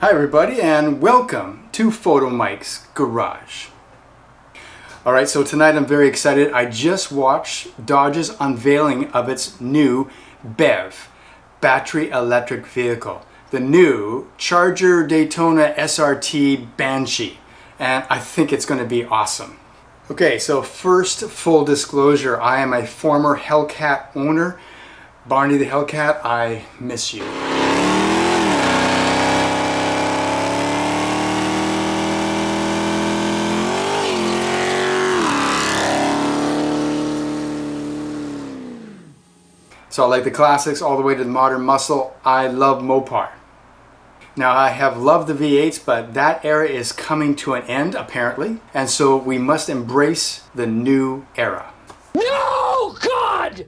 Hi everybody and welcome to Photomikes Garage. Alright, so tonight I'm very excited. I just watched Dodge's unveiling of its new BEV, battery electric vehicle. The new Charger Daytona SRT Banshee. And I think it's going to be awesome. Okay, so first full disclosure, I am a former Hellcat owner. Barney the Hellcat, I miss you. So I like the classics all the way to the modern muscle. I love Mopar. Now I have loved the V8s, but that era is coming to an end apparently. And so we must embrace the new era. No, God!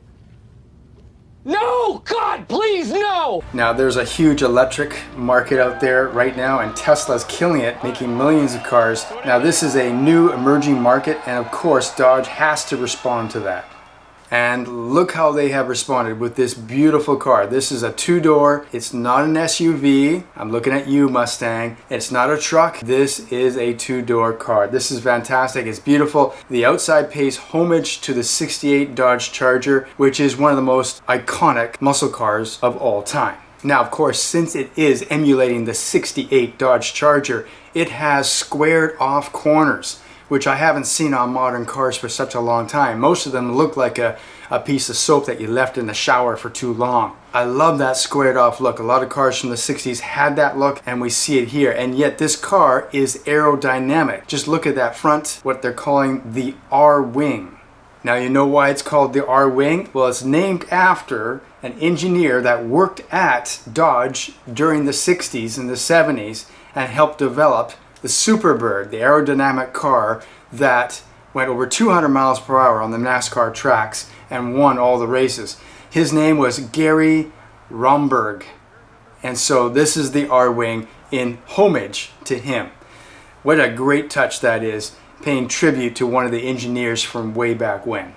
No, God, please, no! Now there's a huge electric market out there right now and Tesla's killing it, making millions of cars. Now this is a new emerging market and of course Dodge has to respond to that. And look how they have responded with this beautiful car. This is a two-door. It's not an SUV. I'm looking at you, Mustang. It's not a truck. This is a two-door car. This is fantastic. It's beautiful. The outside pays homage to the '68 Dodge Charger, which is one of the most iconic muscle cars of all time. Now, of course, since it is emulating the '68 Dodge Charger, it has squared off corners, which I haven't seen on modern cars for such a long time. Most of them look like a piece of soap that you left in the shower for too long. I love that squared off look. A lot of cars from the 60s had that look and we see it here. And yet this car is aerodynamic. Just look at that front, what they're calling the R-Wing. Now you know why it's called the R-Wing? Well, it's named after an engineer that worked at Dodge during the 60s and the 70s and helped develop the Superbird, the aerodynamic car that went over 200 miles per hour on the NASCAR tracks and won all the races. His name was Gary Romberg. And so this is the R-Wing in homage to him. What a great touch that is, paying tribute to one of the engineers from way back when.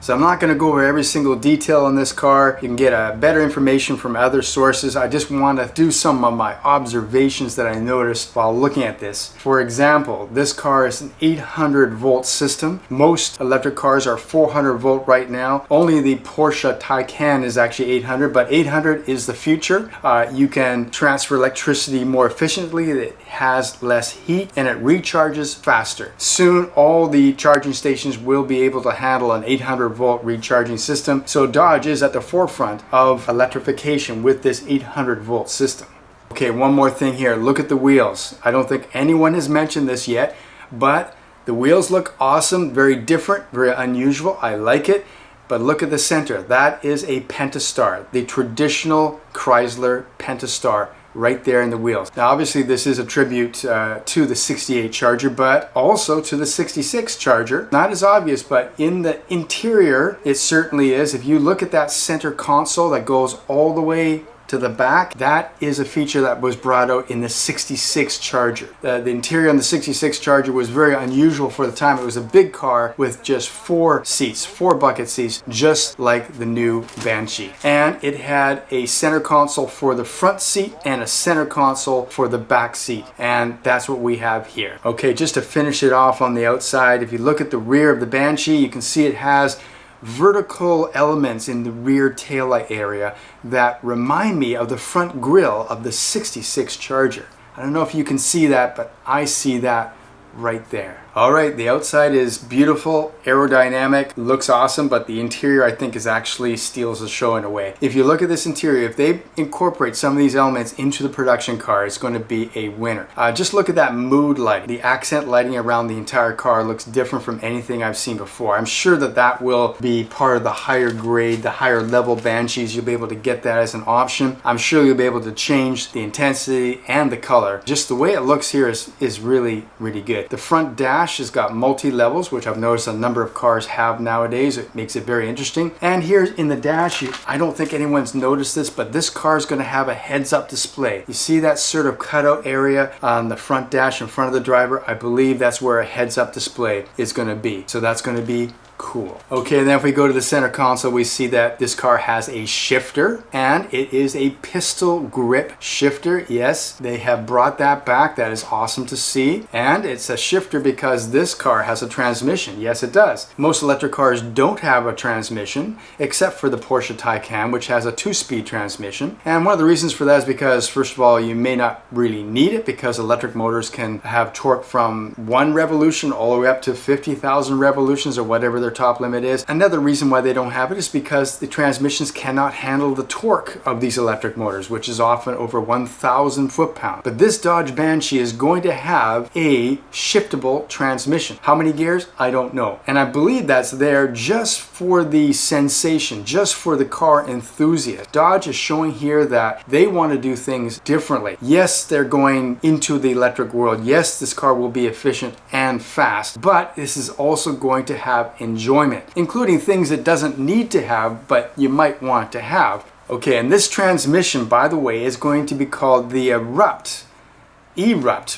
So I'm not going to go over every single detail on this car. You can get better information from other sources. I just want to do some of my observations that I noticed while looking at this. For example, this car is an 800 volt system. Most electric cars are 400 volt right now. Only the Porsche Taycan is actually 800, but 800 is the future. You can transfer electricity more efficiently. It has less heat and it recharges faster. Soon all the charging stations will be able to handle an 800 volt recharging system. So Dodge is at the forefront of electrification with this 800 volt system. Okay, one more thing here. Look at the wheels. I don't think anyone has mentioned this yet, but the wheels look awesome, very different, very unusual. I like it. But look at the center. That is a Pentastar, the traditional Chrysler Pentastar right there in the wheels. Now obviously this is a tribute to the '68 Charger, but also to the '66 Charger. Not as obvious, but in the interior it certainly is. If you look at that center console that goes all the way to the back, that is a feature that was brought out in the '66 Charger. The interior on the '66 Charger was very unusual for the time. It was a big car with just 4 seats, 4 bucket seats, just like the new Banshee. And it had a center console for the front seat and a center console for the back seat. And that's what we have here. Okay, just to finish it off on the outside, if you look at the rear of the Banshee, you can see it has vertical elements in the rear taillight area that remind me of the front grille of the '66 Charger. I don't know if you can see that, but I see that right there. Alright, the outside is beautiful, aerodynamic, looks awesome, but the interior I think is actually steals the show in a way. If you look at this interior, if they incorporate some of these elements into the production car, it's going to be a winner. Just look at that mood light. The accent lighting around the entire car looks different from anything I've seen before. I'm sure that that will be part of the higher grade, the higher level Banshees. You'll be able to get that as an option. I'm sure you'll be able to change the intensity and the color. Just the way it looks here is really, really good. The front dash has got multi-levels, which I've noticed a number of cars have nowadays. It makes it very interesting. And here in the dash, I don't think anyone's noticed this, but this car is going to have a heads-up display. You see that sort of cutout area on the front dash in front of the driver? I believe that's where a heads-up display is going to be. So that's going to be cool. Okay, and then if we go to the center console, we see that this car has a shifter, and it is a pistol grip shifter. Yes, they have brought that back. That is awesome to see. And it's a shifter because this car has a transmission. Yes, it does. Most electric cars don't have a transmission, except for the Porsche Taycan, which has a 2-speed transmission. And one of the reasons for that is because, first of all, you may not really need it because electric motors can have torque from 1 revolution all the way up to 50,000 revolutions or whatever their top limit is. Another reason why they don't have it is because the transmissions cannot handle the torque of these electric motors, which is often over 1,000 foot-pounds. But this Dodge Banshee is going to have a shiftable transmission. How many gears? I don't know. And I believe that's there just for the sensation, just for the car enthusiast. Dodge is showing here that they want to do things differently. Yes, they're going into the electric world. Yes, this car will be efficient and fast, but this is also going to have enjoyment, including things it doesn't need to have, but you might want to have. Okay, and this transmission, by the way, is going to be called the ERUPT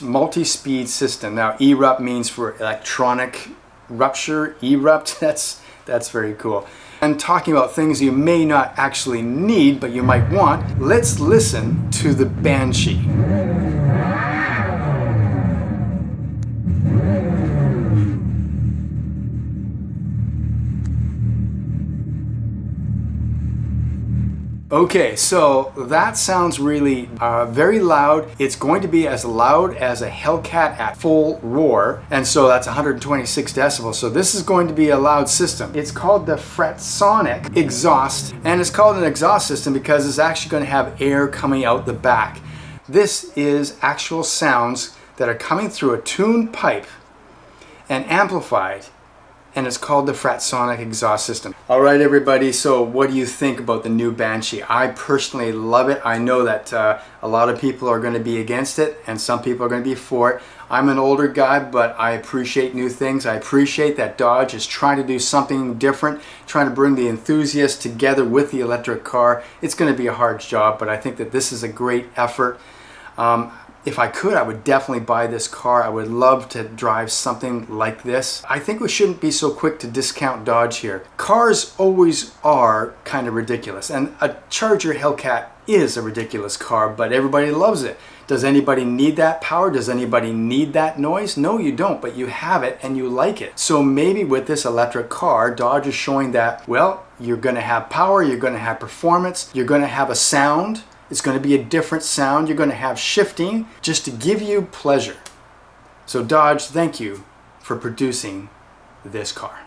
multi-speed system. Now, ERUPT means for electronic rupture. ERUPT, that's very cool. And talking about things you may not actually need, but you might want, let's listen to the Banshee. Okay, so that sounds really very loud. It's going to be as loud as a Hellcat at full roar, and so that's 126 decibels. So this is going to be a loud system. It's called the Photomikes exhaust, and it's called an exhaust system because it's actually going to have air coming out the back. This is actual sounds that are coming through a tuned pipe and amplified, and it's called the Photomikes exhaust system. All right, everybody, so what do you think about the new Banshee? I personally love it. I know that a lot of people are going to be against it, and some people are going to be for it. I'm an older guy, but I appreciate new things. I appreciate that Dodge is trying to do something different, trying to bring the enthusiasts together with the electric car. It's going to be a hard job, but I think that this is a great effort. If I could, I would definitely buy this car. I would love to drive something like this. I think we shouldn't be so quick to discount Dodge here. Cars always are kind of ridiculous, and a Charger Hellcat is a ridiculous car, but everybody loves it. Does anybody need that power? Does anybody need that noise? No, you don't, but you have it and you like it. So maybe with this electric car, Dodge is showing that, well, you're going to have power, you're going to have performance, you're going to have a sound. It's going to be a different sound. You're going to have shifting just to give you pleasure. So Dodge, thank you for producing this car.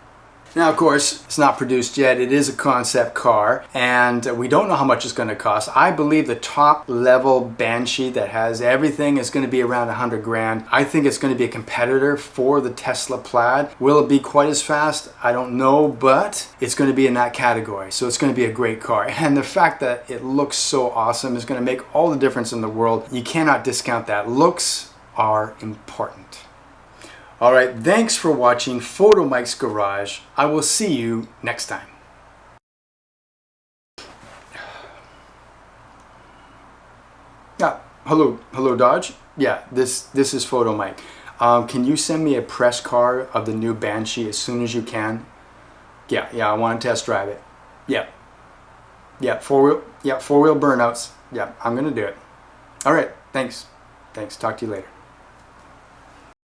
Now, of course, it's not produced yet. It is a concept car, and we don't know how much it's going to cost. I believe the top level Banshee that has everything is going to be around 100 grand. I think it's going to be a competitor for the Tesla Plaid. Will it be quite as fast? I don't know, but it's going to be in that category. So it's going to be a great car. And the fact that it looks so awesome is going to make all the difference in the world. You cannot discount that. Looks are important. All right, thanks for watching Photomikes Garage. I will see you next time. Hello Dodge. Yeah, this is Photomike. Can you send me a press car of the new Banshee as soon as you can? Yeah, I want to test drive it. Yeah, four-wheel burnouts. Yeah, I'm gonna do it. All right, thanks. Talk to you later.